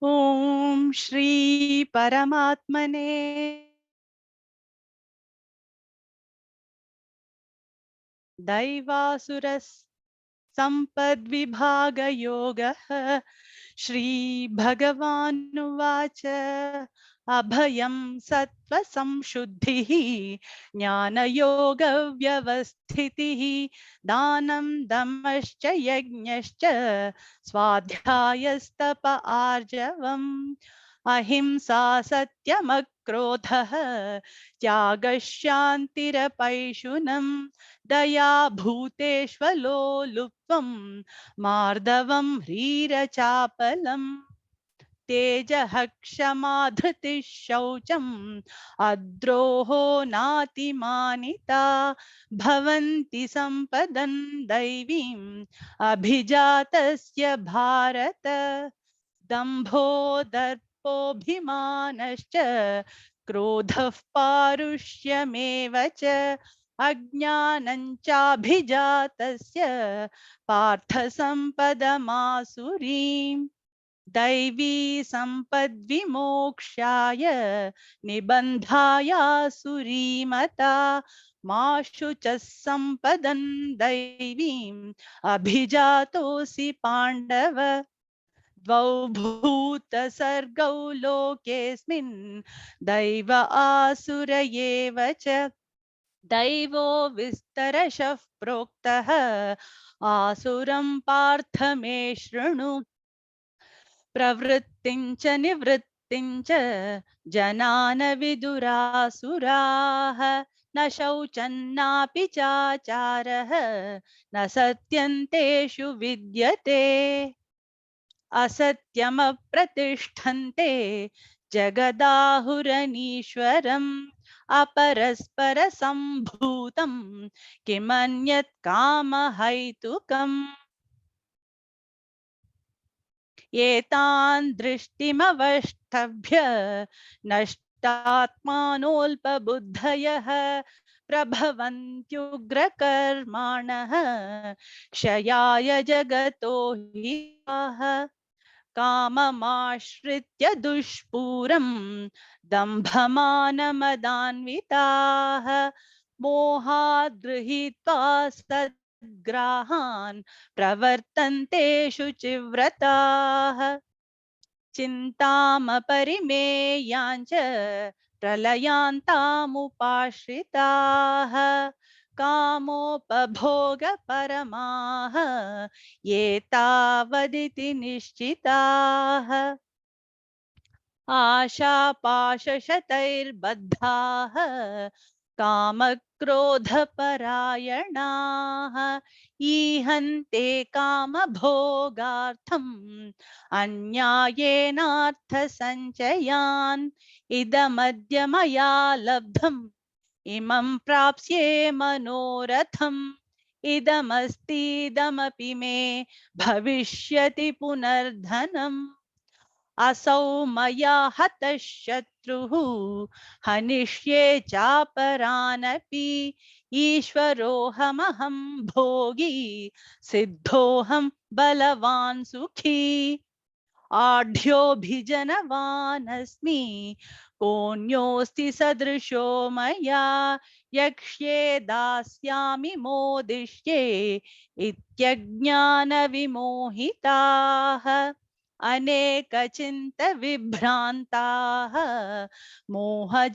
ओम श्री परमात्मने दैवासुरस् सम्पद्विभागयोगः श्री भगवानुवाच अभयं सत्त्वसंशुद्धिः ज्ञानयोगव्यवस्थितिः दानं दमश्च यज्ञश्च स्वाध्यायस्तप आर्जवम् अहिंसा सत्यमक्रोधः त्यागः शान्तिरपैशुनम् दया भूतेष्वलो लुप्त्वं मार्दवं ह्रीरचापलम् तेजः क्षमा धृतिः शौचम् अद्रोहो नातिमानिता भवन्ति सम्पदन् दैवीम् अभिजातस्य भारत दम्भो दर्पोऽभिमानश्च क्रोधः पारुष्यमेव च अज्ञानं चाभिजातस्य पार्थ सम्पदमासुरीम् दैवी सम्पद्विमोक्षाय निबन्धायासुरीमता मा शुचः सम्पदन् दैवीम् अभिजातोऽसि पाण्डव द्वौ भूतसर्गौ लोकेऽस्मिन् दैव आसुर एव च दैवो विस्तरशः प्रोक्तः आसुरं पार्थ मे शृणु प्रवृत्तिं च निवृत्तिं च जनान विदुरासुराः न शौचन्नापि चाचारः न सत्यन्तेषु विद्यते असत्यमप्रतिष्ठन्ते जगदाहुरनीश्वरम् अपरस्परसम्भूतं किमन्यत् कामहैतुकम् एतान् दृष्टिमवष्टभ्य नष्टात्मानोऽल्पबुद्धयः प्रभवन्त्युग्रकर्माणः क्षयाय जगतो हिताः काममाश्रित्य दुष्पूरं दम्भमानमदान्विताः मोहाद् गृहीत्वा सद्ग्राहान् प्रवर्तन्ते शुचिव्रताः चिन्तामपरिमेयाञ्च प्रलयान्तामुपाश्रिताः कामोपभोगपरमाः ये तावदिति निश्चिताः आशापाशशतैर्बद्धाः कामक्रोधपरायणाः ईहन्ते कामभोगार्थम् अन्यायेनार्थसञ्चयान् इदमद्य मया लब्धम् इमं प्राप्स्ये मनोरथम् इदमस्तीदमपि मे भविष्यति पुनर्धनम् असौ मया हतः शत्रुः हनिष्ये चापरानपि ईश्वरोऽहमहं भोगी सिद्धोऽहं बलवान् सुखी आढ्योऽभिजनवानस्मि कोऽन्योऽस्ति सदृशो मया यक्ष्ये दास्यामि मोदिष्ये इत्यज्ञानविमोहिताः अनेकचिन्तविभ्रान्ताः मोहजालसमावृताः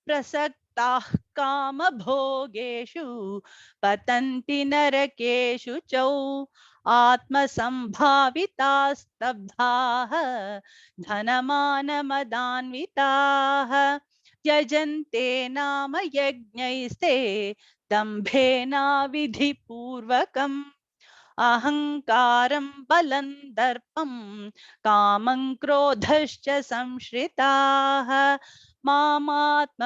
प्रसक्ताः कामभोगेषु पतन्ति नरकेषु च आत्मसम्भावितास्तब्धाः धनमानमदान्विताः यजन्ते नाम यज्ञैस्ते दम्भेनाविधिपूर्वकम् अहंकारं बलं दर्पं कामं क्रोधश्च संश्रिताः मामात्मपरदेहेषु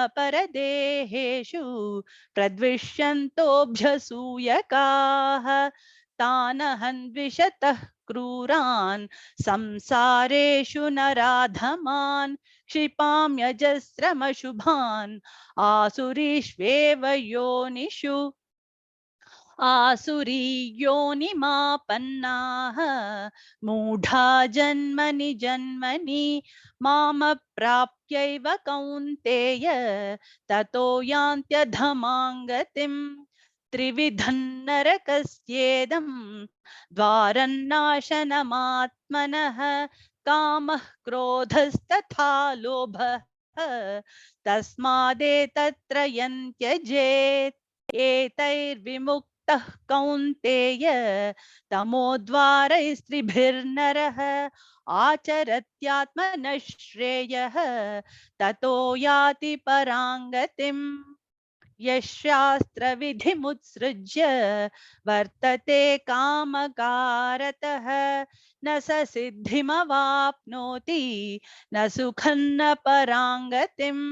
प्रद्विष्यन्तोऽभ्यसूयकाः तानहं द्विषतः क्रूरान् संसारेषु नराधमान् क्षिपाम्यजस्रमशुभान् आसुरीष्वेव योनिषु आसुरीयोनिमापन्नाः मूढा जन्मनि जन्मनि मामप्राप्यैव कौन्तेय ततो यान्त्यधमां गतिम् त्रिविधं नरकस्येदं द्वारन्नाशनमात्मनः कामः क्रोधस्तथा लोभः तस्मादेतत्रयं त्यजेत् एतैर्विमुक्तः कौन्तेय तमोद्वारैस्त्रिभिर्नरः आचरत्यात्मनः श्रेयः ततो याति पराङ्गतिम् यशास्त्रविधिमुत्सृज्य वर्तते कामकारतः न स सिद्धिमवाप्नोति न सुखं न पराङ्गतिम्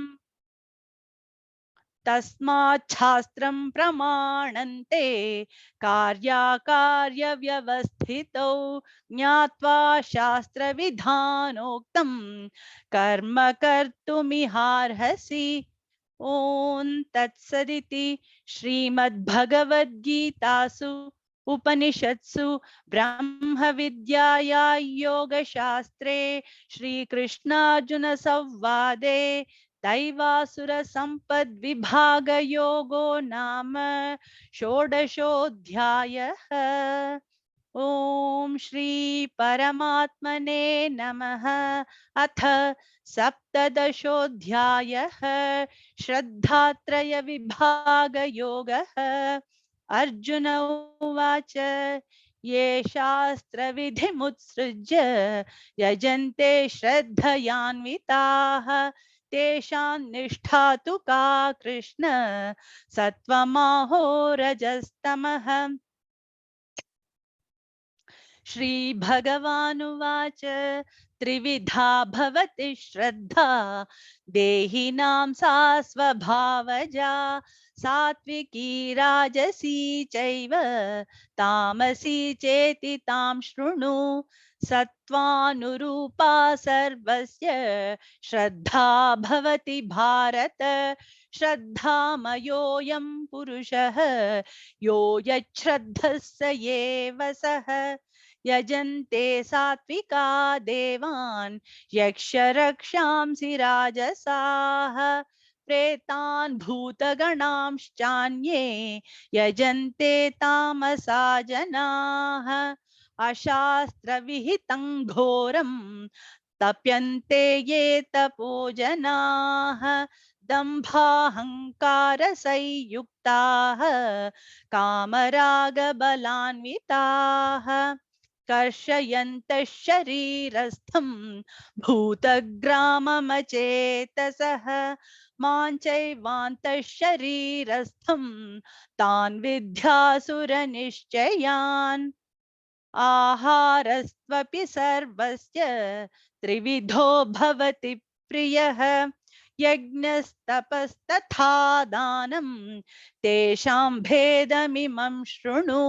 तस्माच्छास्त्रं प्रमाणन्ते कार्याकार्यव्यवस्थितौ ज्ञात्वा शास्त्रविधानोक्तं कर्म कर्तुमिहार्हसि ॐ तत्सदिति श्रीमद्भगवद्गीतासु उपनिषत्सु ब्रह्मविद्याया योगशास्त्रे श्रीकृष्णार्जुनसंवादे दैवासुरसम्पद्विभागयोगो नाम षोडशोऽध्यायः। ॐ श्री परमात्मने नमः। अथ सप्तदशोऽध्यायः श्रद्धात्रयविभागयोगः। अर्जुन उवाच ये शास्त्रविधिमुत्सृज्य यजन्ते श्रद्धयान्विताः तेषां निष्ठा तु का कृष्ण सत्त्वमाहो रजस्तमः। श्रीभगवानुवाच त्रिविधा भवति श्रद्धा देहिनां सा स्वभावजा सात्विकी राजसी चैव तामसी चेति तां शृणु सत्त्वानुरूपा सर्वस्य श्रद्धा भवति भारत श्रद्धामयोऽयं पुरुषः यो यच्छ्रद्धः स एव सः यजन्ते सात्विका देवान् यक्षरक्षांसि राजसाः प्रेतान् भूतगणांश्चान्ये यजन्ते तामसा जनाः अशास्त्रविहितं घोरं तप्यन्ते ये तपो जनाः दम्भाहङ्कारसंयुक्ताः कामरागबलान्विताः कर्षयन्तः शरीरस्थं भूतग्राममचेतसः माञ्चैवान्तः शरीरस्थं तान् विद्यासुरनिश्चयान् आहारस्त्वपि सर्वस्य त्रिविधो भवति प्रियः यज्ञस्तपस्तथा दानं तेषां भेदमिमं शृणु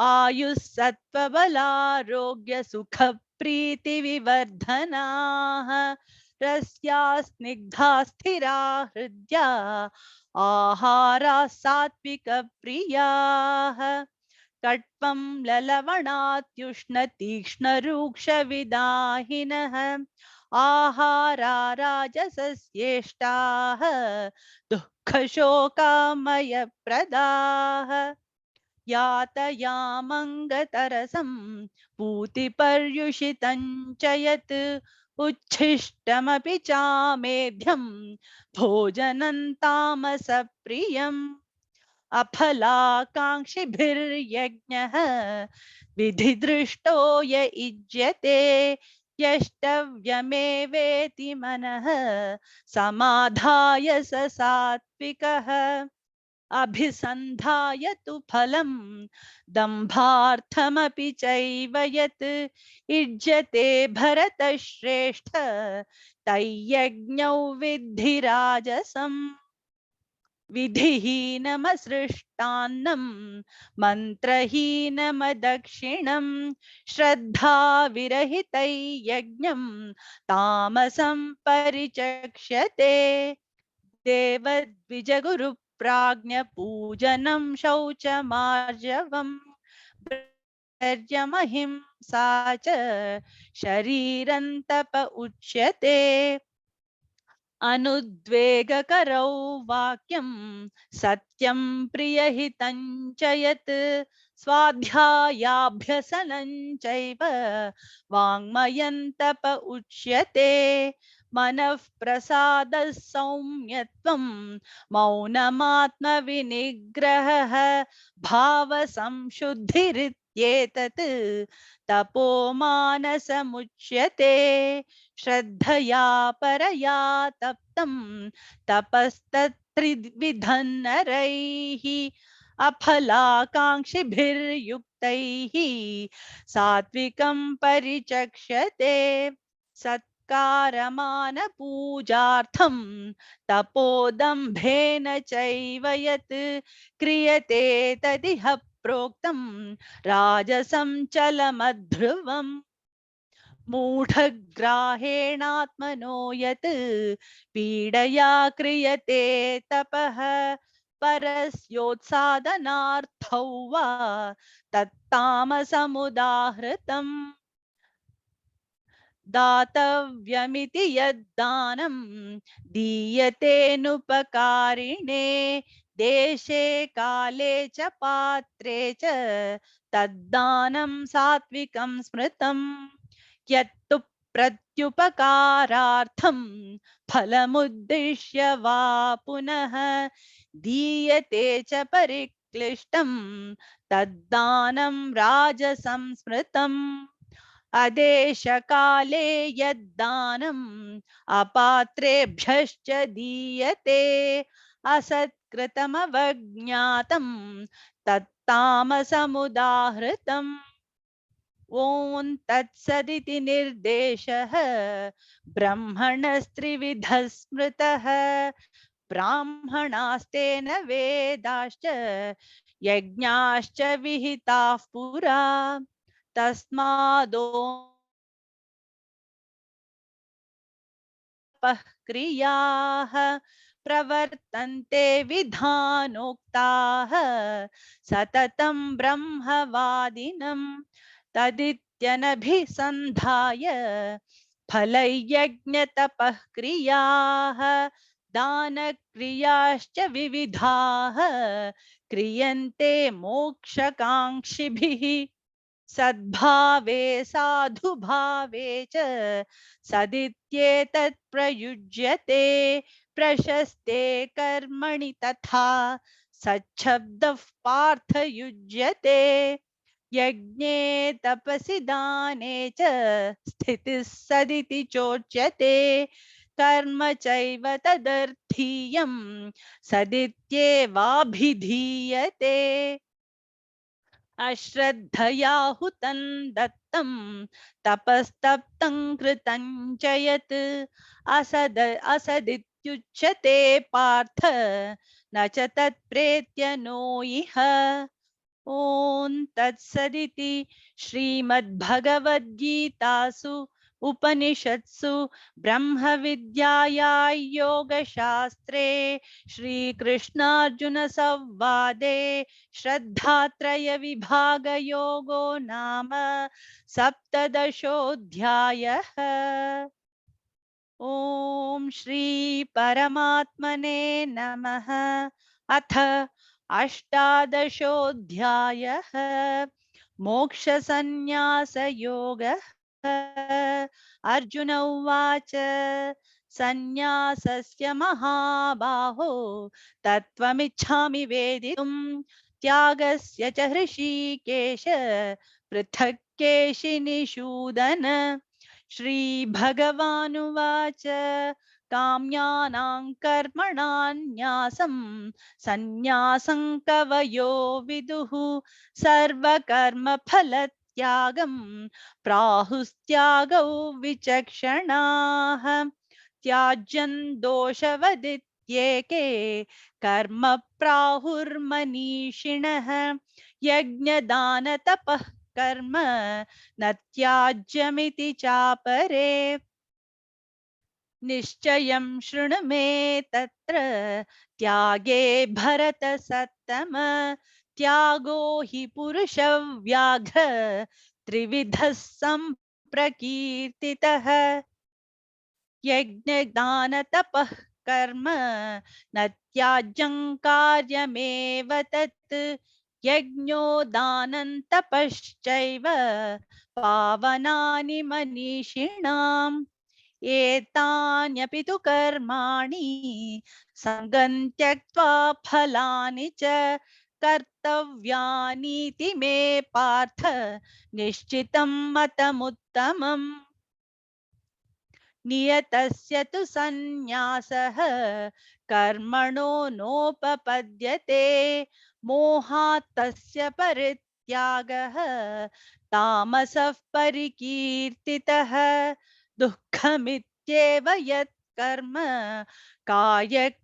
आयुस्सत्त्वबलारोग्यसुखप्रीतिविवर्धनाः रस्या स्निग्धा स्थिरा हृद्या आहाराः सात्विकप्रियाः कट्वं ललवणात्युष्णतीक्ष्णरूक्षविदाहिनः आहारा राजसस्येष्टाः दुःखशोकामयप्रदाः यातयामङ्गतरसं पूतिपर्युषितं च यत् उच्छिष्टमपि चामेध्यं भोजनं तामसप्रियम् अफलाकाङ्क्षिभिर्यज्ञः विधिदृष्टो य इज्यते यष्टव्यमेवेति मनः समाधाय स सात्विकः अभिसन्धाय तु फलं दम्भार्थमपि चैव यत् इज्यते भरतश्रेष्ठ तय्यज्ञौ विद्धि राजसम् विधिहीनमसृष्टान्नं मन्त्रहीनमदक्षिणं श्रद्धाविरहितैर्यज्ञं तामसं परिचक्ष्यते देवद्विजगुरुप्राज्ञा प्राज्ञपूजनं शौचमार्जवम् ब्रह्मचर्यमहिंसा च शरीरं तप उच्यते। अनुद्वेगकरौ वाक्यं सत्यं प्रियहितं च यत् स्वाध्यायाभ्यसनं चैव वाङ्मयं तप उच्यते। मनः प्रसादः सौम्यत्वं मौनमात्मविनिग्रहः भावसंशुद्धिरित्येतत् तपो मानसमुच्यते। श्रद्धया परया तप्तं तपस्तत्त्रिविधं नरैः अफलाकाङ्क्षिभिर्युक्तैः सात्विकं परिचक्ष्यते। सत्कारमानपूजार्थं तपोदम्भेन चैव यत् क्रियते तदिह प्रोक्तं राजसं चलमध्रुवम्। मूढग्राहेणात्मनो यत् पीडया क्रियते तपः परस्योत्सादनार्थौ वा तत्तामसमुदाहृतम्। दातव्यमिति यद्दानं दीयतेनुपकारिणे देशे काले च पात्रे च तद्दानं सात्विकं स्मृतम्। यत्तु प्रत्युपकारार्थं फलमुद्दिश्य वा पुनः दीयते च परिक्लिष्टं तद्दानं राजसं स्मृतम्। अदेशकाले यद्दानम् अपात्रेभ्यश्च दीयते असत्कृतमवज्ञातं तत्तामसमुदाहृतम्। ॐ तत्सदिति निर्देशः ब्रह्मणस्त्रिविधः स्मृतः। ब्राह्मणास्तेन वेदाश्च यज्ञाश्च विहिताः पुरा तस्मादोपः क्रियाः प्रवर्तन्ते विधानोक्ताः सततं ब्रह्मवादिनम्। तदित्यनभिसन्धाय फलयज्ञतपः क्रियाः दानक्रियाश्च विविधाः क्रियन्ते मोक्षकाङ्क्षिभिः। सद्भावे साधुभावे च सदित्येतत् प्रयुज्यते प्रशस्ते कर्मणि तथा सच्छब्दः पार्थयुज्यते। यज्ञे तपसि दाने च स्थितिः सदिति चोच्यते कर्म चैव तदर्थीयं सदित्येवाभिधीयते। अश्रद्धया हुतं दत्तं तपस्तप्तं कृतं च यत् असदित्युच्यते पार्थ न च तत्प्रेत्य नो इह। ॐ तत्सदिति श्रीमद्भगवद्गीतासु उपनिषत्सु ब्रह्मविद्यायां योगशास्त्रे श्रीकृष्णार्जुन संवादे श्रद्धात्रयविभागयोगो नाम सप्तदशोऽध्यायः। ॐ श्री परमात्मने नमः। अथ अष्टादशोऽध्यायः मोक्षसंन्यासयोगः। अर्जुन उवाच सन्न्यासस्य महाबाहो तत्त्वमिच्छामि वेदितुं त्यागस्य च हृषीकेश पृथक् केशिनिषूदन। श्रीभगवानुवाच काम्यानां कर्मणान्यासं सन्न्यासं कवयो विदुः सर्वकर्मफलत्यागं प्राहुस्त्यागौ विचक्षणाः। त्याज्यं दोषवदित्येके कर्म प्राहुर्मनीषिणः यज्ञदानतपः कर्म न त्याज्यमिति चापरे। निश्चयं शृणु मे तत्र त्यागे भरत सत्तम त्यागो हि पुरुषव्याघ्र त्रिविधः सम्प्रकीर्तितः यज्ञदानतपः कर्म न त्याज्यं कार्यमेव तत् यज्ञो दानं तपश्चैव पावनानि मनीषिणाम् एतान्यपि तु कर्माणि सङ्गं त्यक्त्वा फलानि च कर्तव्यानीति मे पार्थ निश्चितं मतमुत्तमम् नियतस्य तु सन्न्यासः कर्मणो नोपपद्यते मोहात् तस्य परित्यागः तामसः परिकीर्तितः दुःखमित्येव यत् कर्म कायक्लेशभयात्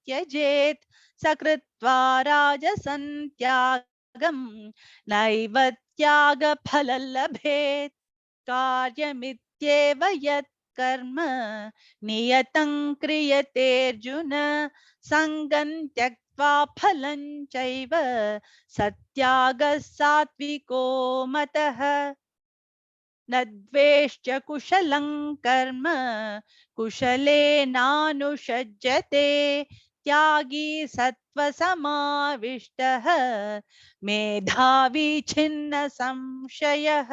त्यजेत् स कृत्वा राजसं त्यागं नैव त्यागफलं लभेत् कार्यमित्येव यत् कर्म नियतं क्रियतेऽर्जुन सङ्गं त्यक्त्वा फलं चैव सत्यागः सात्विको मतः न द्वेष्ट्य कुशलं कर्म कुशलेनानुषज्यते त्यागी सत्त्वसमाविष्टः मेधावी छिन्न संशयः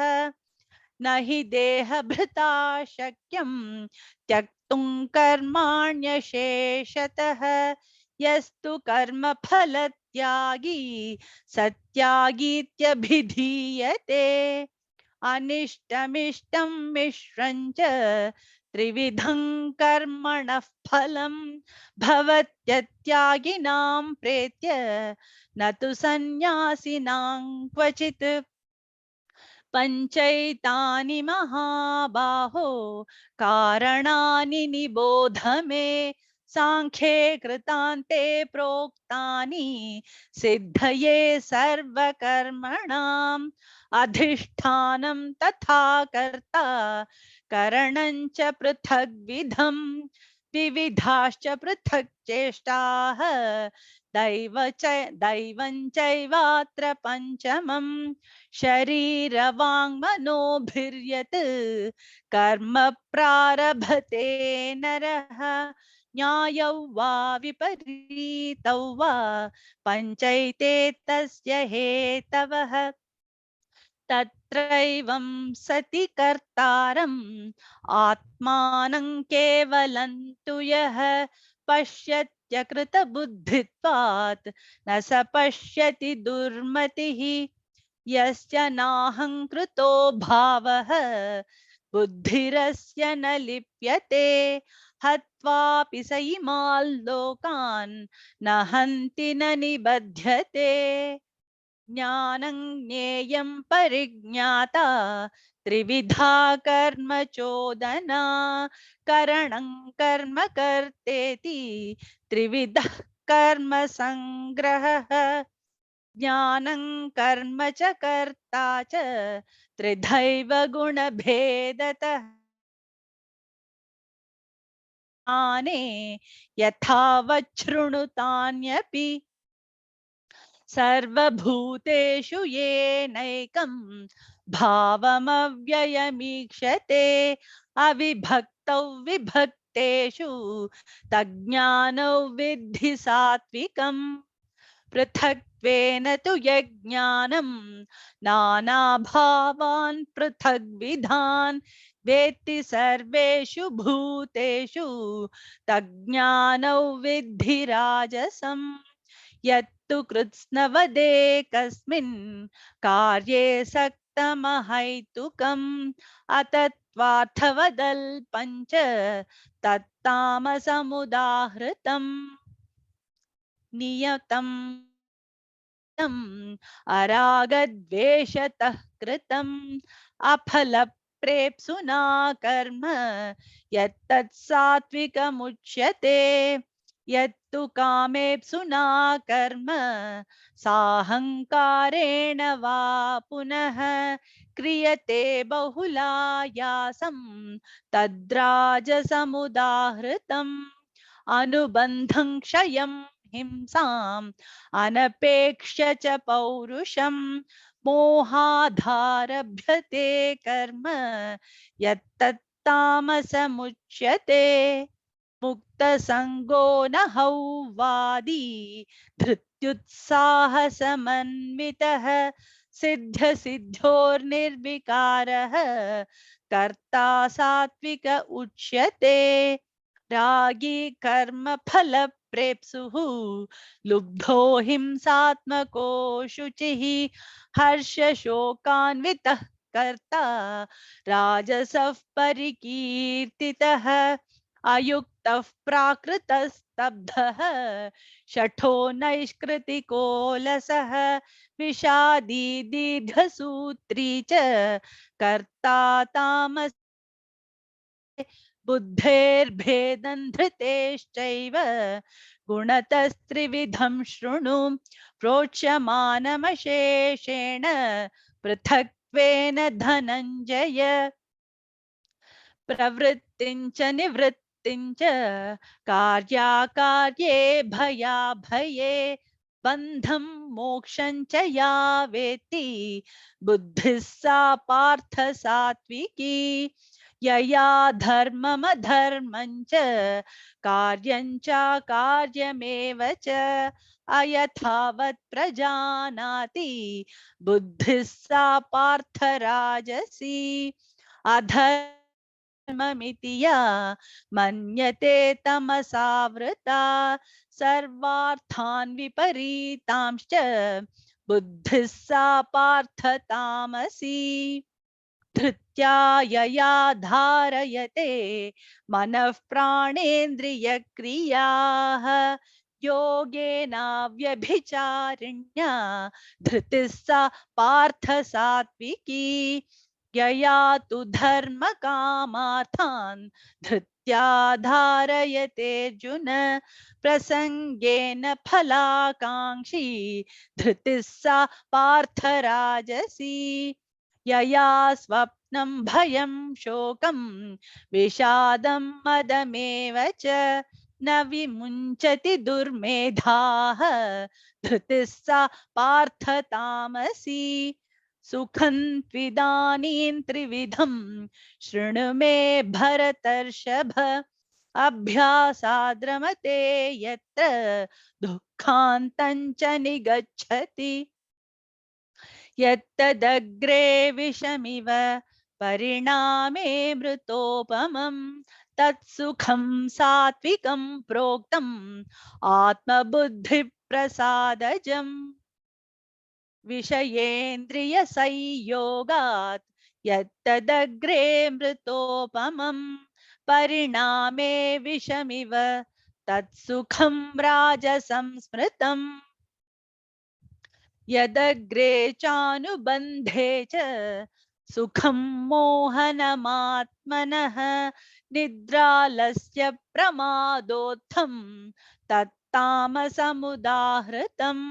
न हि देहभृता शक्यं त्यक्तुं कर्माण्यशेषतः यस्तु कर्मफलत्यागी सत्यागीत्यभिधीयते अनिष्टमिष्टं मिश्रं च त्रिविधं कर्मणः फलं भवत्यत्यागिनां प्रेत्य न तु सन्न्यासिनां क्वचित् पञ्चैतानि महाबाहो कारणानि निबोध मे सांख्ये कृतान्ते प्रोक्तानि सिद्धये सर्वकर्मणाम् अधिष्ठानं तथा कर्ता करणं च पृथग्विधं विविधाश्च पृथक् चेष्टाः दैवं चैवात्र पञ्चमम् शरीरवाङ्मनोभिर्यत् कर्म प्रारभते नरः न्यायौ वा विपरीतौ वा पञ्चैते तस्य हेतवः तत्रैवं सति कर्तारम् आत्मानं केवलं तु यः पश्यत्यकृतबुद्धित्वात् न स पश्यति दुर्मतिः यस्य नाहङ्कृतो भावः बुद्धिरस्य न लिप्यते हत्वापि स इमान् लोकान् न हन्ति न निबध्यते ज्ञानं ज्ञेयं परिज्ञाता त्रिविधा कर्म चोदना करणं कर्म कर्तेति त्रिविधः कर्म संग्रहः ज्ञानं कर्म च कर्ता च त्रिधैव गुणभेदतः यथावच्छृणुतान्यपि सर्वभूतेषु येनैकं भावमव्ययमीक्षते अविभक्तौ विभक्तेषु तज्ज्ञानौ विद्धि सात्विकम् पृथक्त्वेन तु यज्ञानं नानाभावान् पृथग्विधान् वेत्ति सर्वेषु भूतेषु तज्ज्ञानौ विद्धि राजसम् यत्तु कृत्स्नवदेकस्मिन् कार्ये सक्तमहैतुकम् अतत्त्वार्थवदल्पं च तत्तामसमुदाहृतम् नियतम् अरागद्वेषतः कृतम् अफलप्रेप्सुना कर्म यत्तत् सात्विकमुच्यते यत्तु कामेप्सुना कर्म साहंकारेण वा पुनः क्रियते बहुलायासं तद्राजसमुदाहृतम् अनुबन्धं क्षयं हिंसाम् अनपेक्ष्य च पौरुषं मोहाधारभ्यते कर्म यत्तत्तामसमुच्यते मुक्तसङ्गो न हौवादी धृत्युत्साहसमन्वितः सिद्ध्यसिद्ध्योर्निर्विकारः कर्ता सात्विक उच्यते रागी कर्मफलप्रेप्सुः लुब्धो हिंसात्मको शुचिः हर्षशोकान्वितः कर्ता राजसः परिकीर्तितः अयुक्तः प्राकृतस्तब्धः शठो नैष्कृतिकोलसः विषादी दीर्घसूत्री च कर्ता तामस बुद्धेर्भेदं धृतेश्चैव गुणतस्त्रिविधं शृणु प्रोच्यमानमशेषेण पृथक्त्वेन धनञ्जय प्रवृत्तिञ्च निवृत्तिञ्च कार्याकार्ये भयाभये बन्धं मोक्षं च या वेत्ति बुद्धिः सा पार्थ सात्विकी यया धर्ममधर्मं च कार्यं च कार्यमेव च अयथावत् प्रजानाति बुद्धिः सा पार्थ राजसी अधर्ममिति या मन्यते तमसावृता सर्वार्थान् विपरीतांश्च बुद्धिः सा पार्थ तामसी धृत्या यया धारयते मनः प्राणेन्द्रियक्रियाः योगेनाव्यभिचारिण्या धृतिः सा पार्थ सात्विकी यया तु धर्मकामार्थान् धृत्या धारयते अर्जुन प्रसंगेन फलाकांक्षी धृतिः सा पार्थ राजसी यया स्वप्नं भयं शोकं विषादं मदमेव च न विमुञ्चति दुर्मेधाः धृतिः सा पार्थ तामसी सुखं त्विदानीं त्रिविधं शृणु मे भरतर्षभ अभ्यासाद्रमते यत्र दुःखान्तं च निगच्छति यत्तदग्रे विषमिव परिणामे मृतोपमं तत्सुखं सात्विकं प्रोक्तम् आत्मबुद्धिप्रसादजम् विषयेन्द्रियसंयोगात् यत्तदग्रे मृतोपमं परिणामे विषमिव तत्सुखं राजसंस्मृतम् यदग्रे चानुबन्धे च सुखं मोहनमात्मनः निद्रालस्य प्रमादोत्थं तत्तामसमुदाहृतम्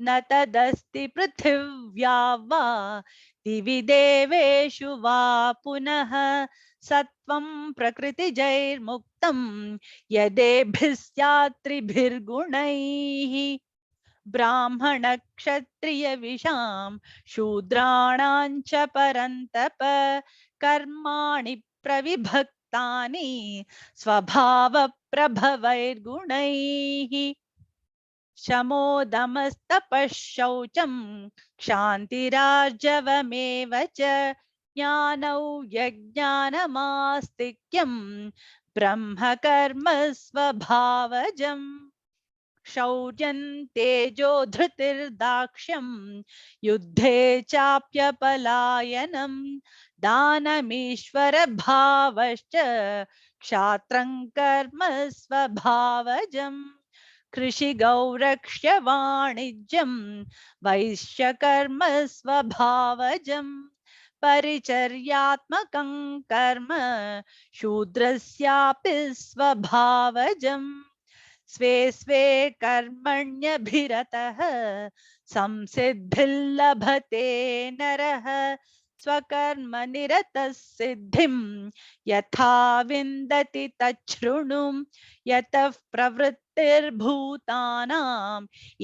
न तदस्ति पृथिव्या वा दिवि देवेषु वा पुनः सत्वं प्रकृतिजैर्मुक्तं यदेभिः स्यात्त्रिभिर्गुणैः ब्राह्मण क्षत्रिय विशां शूद्राणां च परन्तप कर्माणि प्रविभक्तानि स्वभाव प्रभवैर्गुणैः शमोदमस्तपः शौचं क्षान्तिरार्जवमेव च ज्ञानौ यज्ञानमास्तिक्यं ब्रह्मकर्म स्वभावजम् शौर्यं तेजो धृतिर्दाक्ष्यं युद्धे चाप्यपलायनं दानमीश्वर भावश्च क्षात्रं कर्म स्वभावजम् कृषिगौरक्ष्य वाणिज्यं वैश्यकर्म स्वभावजम् परिचर्यात्मकं कर्म शूद्रस्यापि स्वभावजम् स्वे स्वे कर्मण्यभिरतः संसिद्धिं लभते नरः स्वकर्मनिरतः सिद्धिं यथा विन्दति तच्छृणु यतः प्रवृत्तिर्भूतानां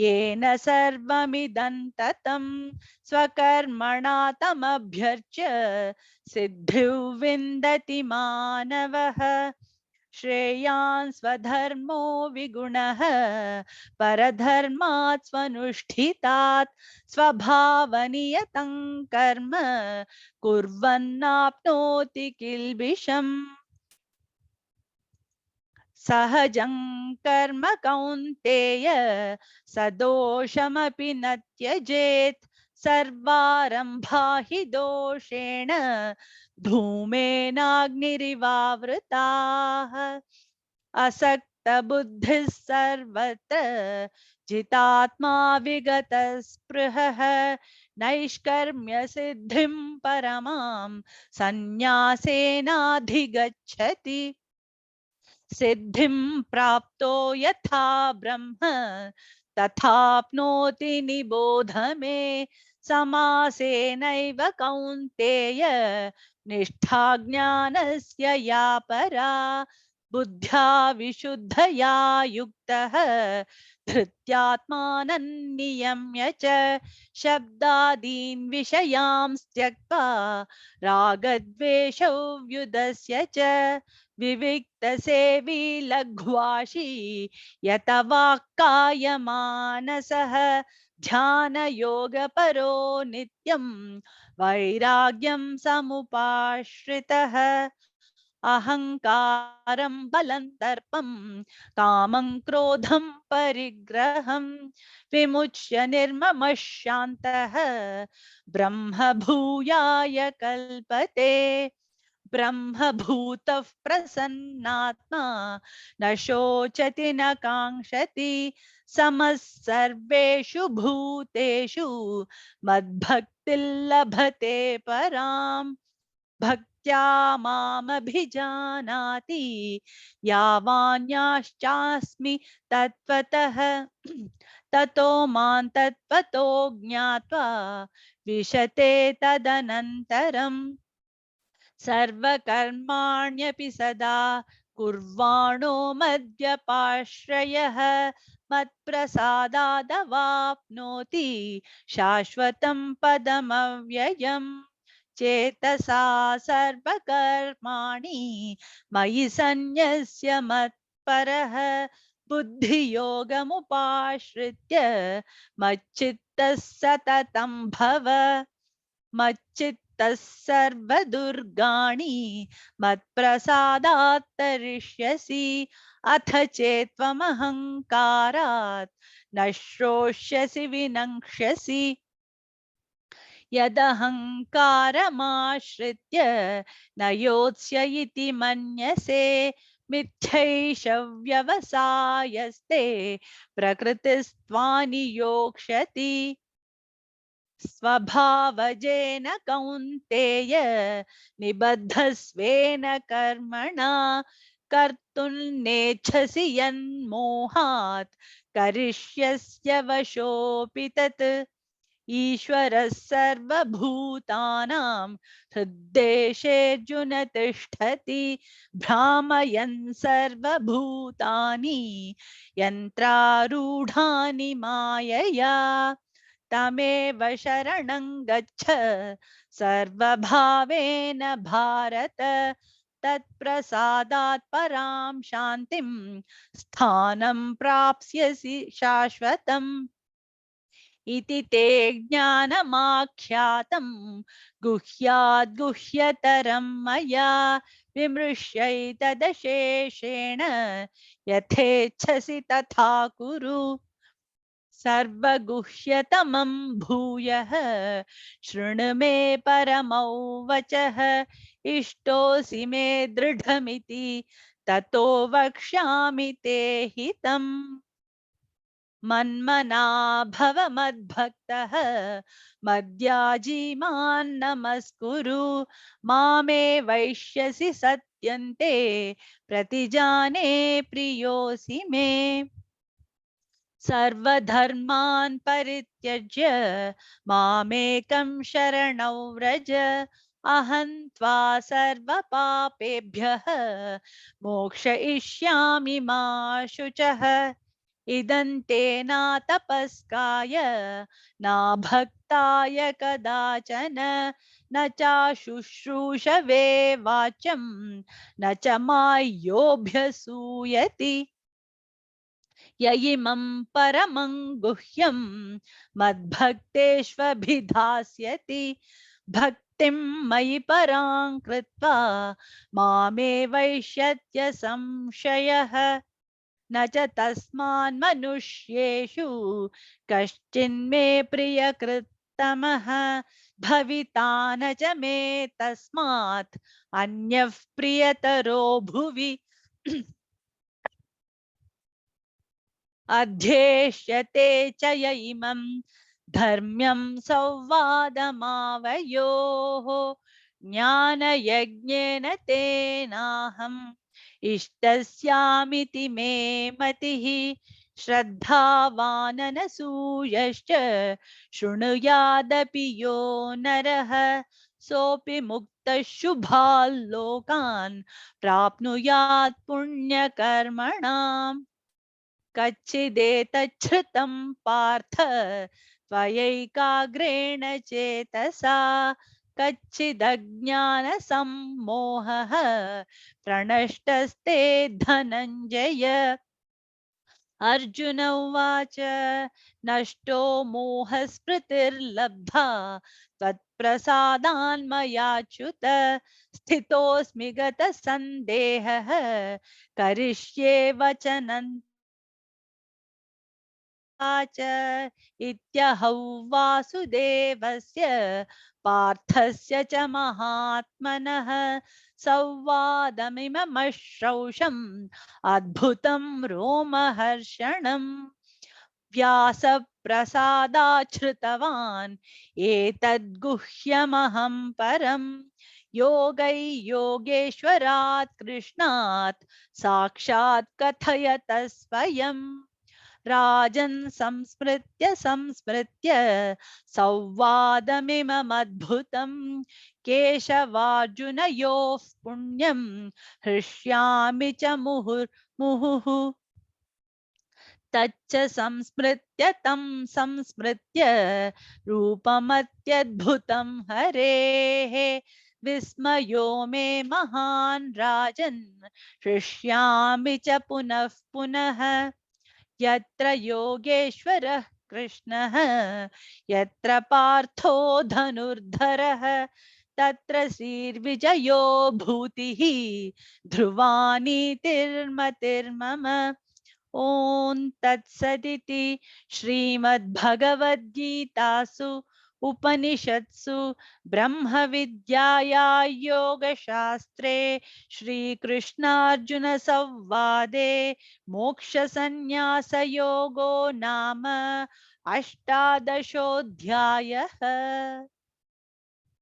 येन सर्वमिदं ततं स्वकर्मणा तमभ्यर्च्य सिद्धिं विन्दति मानवः श्रेयान् स्वधर्मो विगुणः परधर्मात् स्वनुष्ठितात् स्वभावनियतं कर्म कुर्वन्नाप्नोति किल्बिषम् सहजं कर्म कौन्तेय सदोषमपि न त्यजेत् सर्वारम्भा हि दोषेण धूमेनाग्निरिवावृताः असक्तबुद्धिः सर्वत्र जितात्मा विगतस्पृहः नैष्कर्म्य सिद्धिं परमां सन्न्यासेनाधिगच्छति सिद्धिं प्राप्तो यथा ब्रह्म तथाप्नोति निबोध मे समासेनैव कौन्तेय निष्ठा ज्ञानस्य या परा बुद्ध्या विशुद्धया युक्तः धृत्यात्मानं नियम्य च शब्दादीन् विषयान् त्यक्त्वा रागद्वेषौ व्युदस्य च विविक्तसेवी लघ्वाशी यत वाक्कायमानसः ध्यानयोगपरो नित्यं वैराग्यं समुपाश्रितः अहंकारं बलं दर्पं कामं क्रोधं परिग्रहं विमुच्य निर्ममः शान्तः ब्रह्मभूयाय कल्पते ब्रह्मभूतः प्रसन्नात्मा न शोचति न काङ्क्षति समः सर्वेषु भूतेषु मद्भक्तिं लभते पराम् भक्त्या मामभिजानाति यावान्याश्चास्मि तत्त्वतः ततो मां तत्त्वतो ज्ञात्वा विशते तदनन्तरम् सर्वकर्माण्यपि सदा कुर्वाणो मद्व्यपाश्रयः मत्प्रसादादवाप्नोति शाश्वतं पदमव्ययम् चेतसा सर्वकर्माणि मयि सन्न्यस्य मत्परः बुद्धियोगमुपाश्रित्य मच्चित्तः सततं भव मच्चित्तः सर्वदुर्गाणि मत्प्रसादात् तरिष्यसि अथ चेत्त्वमहङ्कारात् न श्रोष्यसि विनङ्क्ष्यसि यदहङ्कारमाश्रित्य न योत्स्य इति मन्यसे मिथ्यैष व्यवसायस्ते प्रकृतिस्त्वानियोक्ष्यति स्वभावजेन कौन्तेय निबद्धस्वेन कर्मणा कर्तुं नेच्छसि यन्मोहात् करिष्यस्य वशोऽपि तत् ईश्वरः सर्वभूतानां हृद्देशेऽर्जुन तिष्ठति भ्रामयन् सर्वभूतानि यन्त्रारूढानि मायया तमेव शरणं गच्छ सर्वभावेन भारत तत्प्रसादात् परां शान्तिं स्थानं प्राप्स्यसि शाश्वतम् इति ते ज्ञानमाख्यातं गुह्याद् गुह्यतरं मया विमृश्यैतदशेषेण यथेच्छसि तथा कुरु सर्वगुह्यतमं भूयः शृणु मे परमौ वचः इष्टोऽसि मे दृढमिति ततो वक्ष्यामि ते हितम् मन्मना भव मद्भक्तः मद्याजी मां नमस्कुरु मामे वैश्यसि सत्यन्ते प्रतिजाने प्रियोऽसि मे सर्वधर्मान् परित्यज्य मामेकं शरणौ व्रज अहं त्वा सर्वपापेभ्यः मोक्षयिष्यामि मा शुचः इदं ते न तपस्काय न भक्ताय कदाचन न चाशुश्रूषवे वाचं न च मायोऽभ्यसूयति य इमं परमं गुह्यं मद्भक्तेष्वभिधास्यति भक्तिं मयि परां कृत्वा मामे वैष्यत्य संशयः न च तस्मान् मनुष्येषु कश्चिन्मे प्रियकृत्तमः भविता न च मे तस्मात् अन्यः प्रियतरो भुवि अध्येष्यते च य इमं धर्म्यं संवादमावयोः ज्ञानयज्ञेन तेनाहम् इष्टस्यामिति मे मतिः श्रद्धावाननसूयश्च शृणुयादपि यो नरः सोऽपि मुक्तः शुभाल्लोकान् प्राप्नुयात् पुण्यकर्मणाम् कच्चिदेतच्छ्रुतं पार्थ त्वयैकाग्रेण चेतसा कच्चिदज्ञानसम्मोहः प्रणष्टस्ते धनञ्जय अर्जुन उवाच नष्टो मोहस्मृतिर्लब्धा त्वत्प्रसादान्मयाच्युत स्थितोऽस्मि गतसन्देहः करिष्ये वचनं च इत्यहौ वासुदेवस्य पार्थस्य च महात्मनः संवादमिममश्रौषम् अद्भुतं रोमहर्षणम् व्यासप्रसादाच्छ्रुतवान् एतद्गुह्यमहं परम् योगै योगेश्वरात् कृष्णात् साक्षात् कथयत स्वयम् राजन् संस्मृत्य संस्मृत्य संवादमिममद्भुतं केशवार्जुनयोः पुण्यं हृष्यामि च मुहुर्मुहुः तच्च संस्मृत्य तं संस्मृत्य रूपमत्यद्भुतं हरेः विस्मयो मे महान् राजन् हृष्यामि च पुनः पुनः यत्र योगेश्वरः कृष्णः यत्र पार्थो धनुर्धरः तत्र श्रीर्विजयो भूतिः ध्रुवा नीतिर्मतिर्मम ॐ तत्सदिति श्रीमद्भगवद्गीतासु उपनिषत्सु ब्रह्मविद्याया योगशास्त्रे श्रीकृष्णार्जुनसंवादे मोक्षसंन्यासयोगो नाम अष्टादशोऽध्यायः।